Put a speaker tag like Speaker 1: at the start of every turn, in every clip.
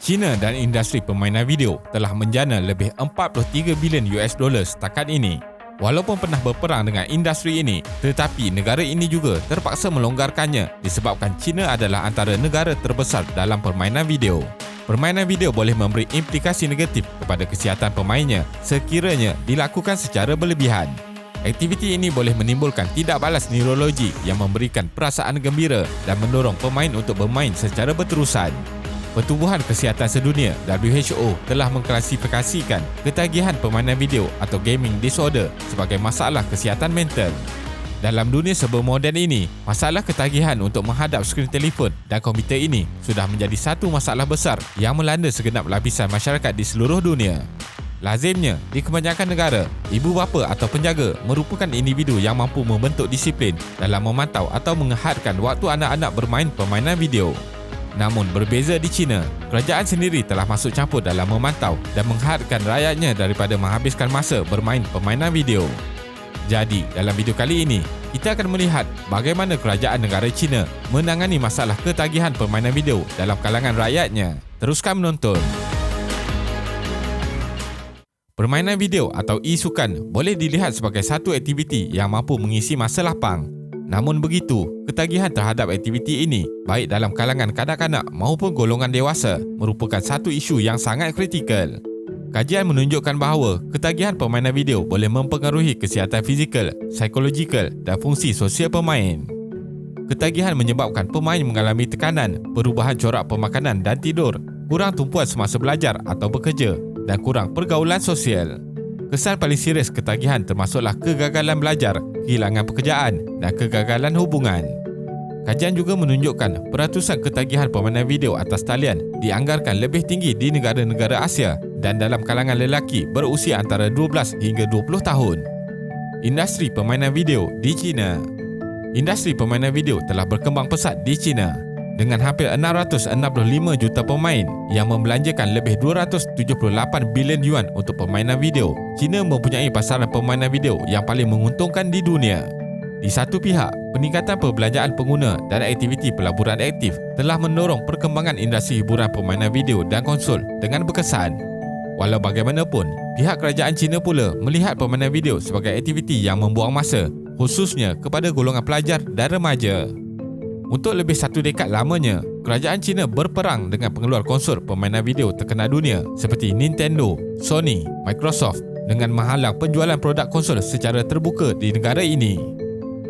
Speaker 1: China dan industri permainan video telah menjana lebih 43 bilion US dolar setakat ini. Walaupun pernah berperang dengan industri ini, tetapi negara ini juga terpaksa melonggarkannya disebabkan China adalah antara negara terbesar dalam permainan video. Permainan video boleh memberi implikasi negatif kepada kesihatan pemainnya sekiranya dilakukan secara berlebihan. Aktiviti ini boleh menimbulkan tidak balas neurologi yang memberikan perasaan gembira dan mendorong pemain untuk bermain secara berterusan. Pertubuhan Kesihatan Sedunia (WHO) telah mengklasifikasikan ketagihan permainan video atau gaming disorder sebagai masalah kesihatan mental. Dalam dunia serba moden ini, masalah ketagihan untuk menghadap skrin telefon dan komputer ini sudah menjadi satu masalah besar yang melanda segenap lapisan masyarakat di seluruh dunia. Lazimnya, di kebanyakan negara, ibu bapa atau penjaga merupakan individu yang mampu membentuk disiplin dalam memantau atau menghadkan waktu anak-anak bermain permainan video. Namun berbeza di China, kerajaan sendiri telah masuk campur dalam memantau dan menghadkan rakyatnya daripada menghabiskan masa bermain permainan video. Jadi, dalam video kali ini, kita akan melihat bagaimana kerajaan negara China menangani masalah ketagihan permainan video dalam kalangan rakyatnya. Teruskan menonton. Permainan video atau e-sukan boleh dilihat sebagai satu aktiviti yang mampu mengisi masa lapang. Namun begitu, ketagihan terhadap aktiviti ini, baik dalam kalangan kanak-kanak maupun golongan dewasa, merupakan satu isu yang sangat kritikal. Kajian menunjukkan bahawa ketagihan permainan video boleh mempengaruhi kesihatan fizikal, psikologikal dan fungsi sosial pemain. Ketagihan menyebabkan pemain mengalami tekanan, perubahan corak pemakanan dan tidur, kurang tumpuan semasa belajar atau bekerja dan kurang pergaulan sosial. Kesan paling serius ketagihan termasuklah kegagalan belajar, kehilangan pekerjaan dan kegagalan hubungan. Kajian juga menunjukkan peratusan ketagihan permainan video atas talian dianggarkan lebih tinggi di negara-negara Asia dan dalam kalangan lelaki berusia antara 12 hingga 20 tahun. Industri permainan video di China. Industri permainan video telah berkembang pesat di China. Dengan hampir 665 juta pemain yang membelanjakan lebih 278 bilion yuan untuk permainan video, China mempunyai pasaran permainan video yang paling menguntungkan di dunia. Di satu pihak, peningkatan perbelanjaan pengguna dan aktiviti pelaburan aktif telah mendorong perkembangan industri hiburan permainan video dan konsol dengan berkesan. Walau bagaimanapun, pihak kerajaan China pula melihat permainan video sebagai aktiviti yang membuang masa, khususnya kepada golongan pelajar dan remaja. Untuk lebih satu dekad lamanya, kerajaan China berperang dengan pengeluar konsol permainan video terkenal dunia seperti Nintendo, Sony, Microsoft dengan menghalang penjualan produk konsol secara terbuka di negara ini.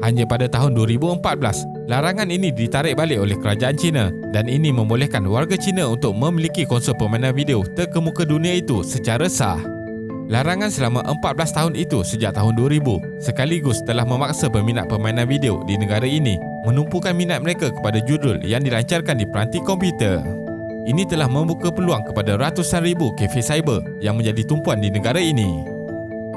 Speaker 1: Hanya pada tahun 2014, larangan ini ditarik balik oleh kerajaan China dan ini membolehkan warga China untuk memiliki konsol permainan video terkemuka dunia itu secara sah. Larangan selama 14 tahun itu sejak tahun 2000 sekaligus telah memaksa peminat permainan video di negara ini menumpukan minat mereka kepada judul yang dilancarkan di peranti komputer. Ini telah membuka peluang kepada ratusan ribu kafe cyber yang menjadi tumpuan di negara ini.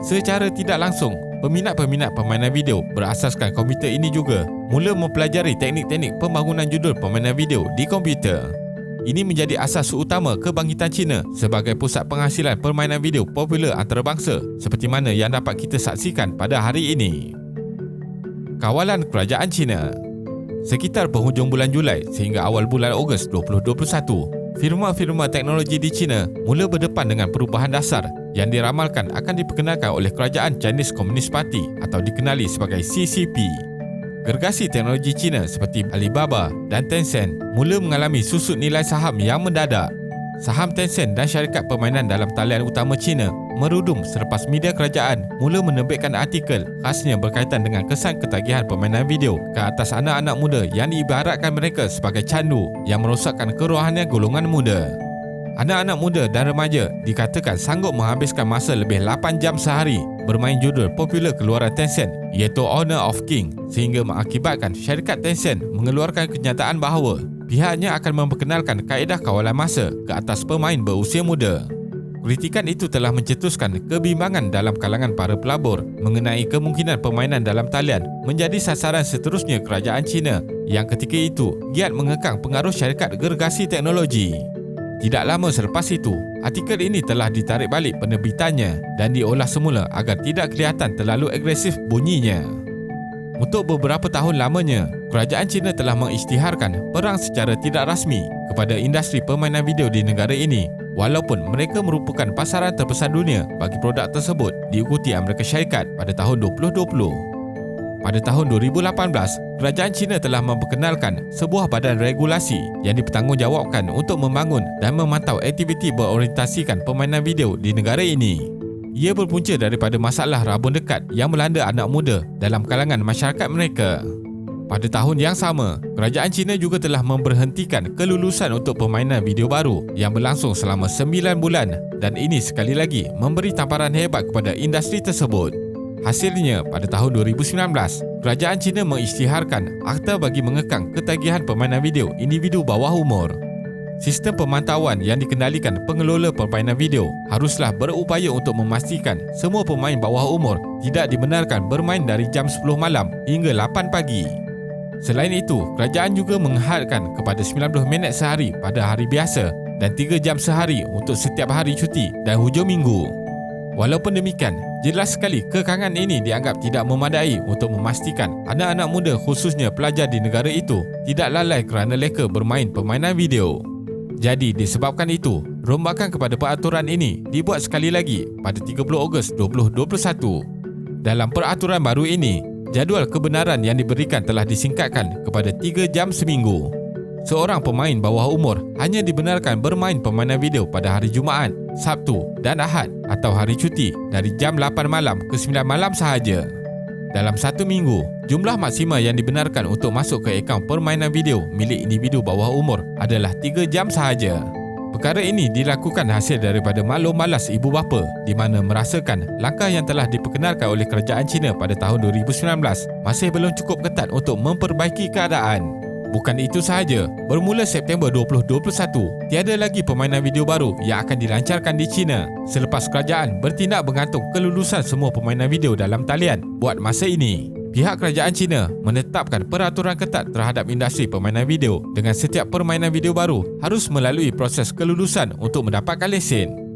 Speaker 1: Secara tidak langsung, peminat-peminat permainan video berasaskan komputer ini juga mula mempelajari teknik-teknik pembangunan judul permainan video di komputer. Ini menjadi asas utama kebangkitan China sebagai pusat penghasilan permainan video popular antarabangsa seperti mana yang dapat kita saksikan pada hari ini. Kawalan Kerajaan China. Sekitar penghujung bulan Julai sehingga awal bulan Ogos 2021, firma-firma teknologi di China mula berdepan dengan perubahan dasar yang diramalkan akan diperkenalkan oleh Kerajaan Chinese Communist Party atau dikenali sebagai CCP. Gergasi teknologi China seperti Alibaba dan Tencent mula mengalami susut nilai saham yang mendadak. Saham Tencent dan syarikat permainan dalam talian utama China merudum selepas media kerajaan mula menerbitkan artikel khasnya berkaitan dengan kesan ketagihan permainan video ke atas anak-anak muda yang diibaratkan mereka sebagai candu yang merosakkan kerohanian golongan muda. Anak-anak muda dan remaja dikatakan sanggup menghabiskan masa lebih 8 jam sehari bermain judul popular keluaran Tencent iaitu Honor of King sehingga mengakibatkan syarikat Tencent mengeluarkan kenyataan bahawa pihaknya akan memperkenalkan kaedah kawalan masa ke atas pemain berusia muda. Kritikan itu telah mencetuskan kebimbangan dalam kalangan para pelabur mengenai kemungkinan permainan dalam talian menjadi sasaran seterusnya kerajaan China yang ketika itu giat mengekang pengaruh syarikat gergasi teknologi. Tidak lama selepas itu, artikel ini telah ditarik balik penerbitannya dan diolah semula agar tidak kelihatan terlalu agresif bunyinya. Untuk beberapa tahun lamanya, kerajaan China telah mengisytiharkan perang secara tidak rasmi kepada industri permainan video di negara ini, walaupun mereka merupakan pasaran terbesar dunia bagi produk tersebut diikuti Amerika Syarikat pada tahun 2020. Pada tahun 2018, kerajaan China telah memperkenalkan sebuah badan regulasi yang dipertanggungjawabkan untuk membangun dan memantau aktiviti berorientasikan permainan video di negara ini. Ia berpunca daripada masalah rabun dekat yang melanda anak muda dalam kalangan masyarakat mereka. Pada tahun yang sama, kerajaan China juga telah memberhentikan kelulusan untuk permainan video baru yang berlangsung selama 9 bulan dan ini sekali lagi memberi tamparan hebat kepada industri tersebut. Hasilnya, pada tahun 2019, kerajaan China mengisytiharkan akta bagi mengekang ketagihan permainan video individu bawah umur. Sistem pemantauan yang dikendalikan pengelola permainan video haruslah berupaya untuk memastikan semua pemain bawah umur tidak dibenarkan bermain dari jam 10 malam hingga 8 pagi. Selain itu, kerajaan juga menghadkan kepada 90 minit sehari pada hari biasa dan 3 jam sehari untuk setiap hari cuti dan hujung minggu. Walaupun demikian, jelas sekali kekangan ini dianggap tidak memadai untuk memastikan anak-anak muda khususnya pelajar di negara itu tidak lalai kerana leka bermain permainan video. Jadi disebabkan itu, rombakan kepada peraturan ini dibuat sekali lagi pada 30 Ogos 2021. Dalam peraturan baru ini, jadual kebenaran yang diberikan telah disingkatkan kepada 3 jam seminggu. Seorang pemain bawah umur hanya dibenarkan bermain permainan video pada hari Jumaat, Sabtu dan Ahad atau hari cuti dari jam 8 malam ke 9 malam sahaja. Dalam satu minggu, jumlah maksima yang dibenarkan untuk masuk ke akaun permainan video milik individu bawah umur adalah 3 jam sahaja. Perkara ini dilakukan hasil daripada maklum malas ibu bapa di mana merasakan langkah yang telah diperkenalkan oleh kerajaan China pada tahun 2019 masih belum cukup ketat untuk memperbaiki keadaan. Bukan itu sahaja, bermula September 2021, tiada lagi permainan video baru yang akan dilancarkan di China selepas kerajaan bertindak bergantung kelulusan semua permainan video dalam talian buat masa ini. Pihak kerajaan China menetapkan peraturan ketat terhadap industri permainan video dengan setiap permainan video baru harus melalui proses kelulusan untuk mendapatkan lesen.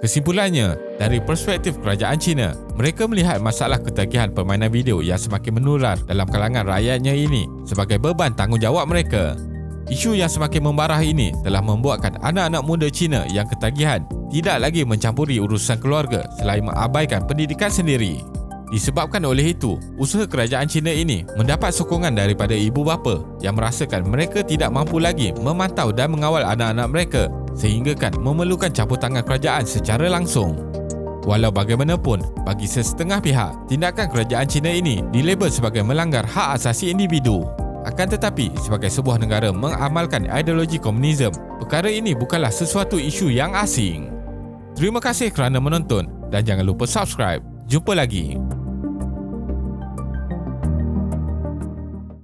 Speaker 1: Kesimpulannya, dari perspektif kerajaan China, mereka melihat masalah ketagihan permainan video yang semakin menular dalam kalangan rakyatnya ini sebagai beban tanggungjawab mereka. Isu yang semakin membarah ini telah membuatkan anak-anak muda China yang ketagihan tidak lagi mencampuri urusan keluarga selain mengabaikan pendidikan sendiri. Disebabkan oleh itu, usaha kerajaan China ini mendapat sokongan daripada ibu bapa yang merasakan mereka tidak mampu lagi memantau dan mengawal anak-anak mereka sehinggakan memerlukan campur tangan kerajaan secara langsung. Walau bagaimanapun, bagi sesetengah pihak, tindakan kerajaan China ini dilabel sebagai melanggar hak asasi individu. Akan tetapi, sebagai sebuah negara mengamalkan ideologi komunisme, perkara ini bukanlah sesuatu isu yang asing. Terima kasih kerana menonton dan jangan lupa subscribe. Jumpa lagi.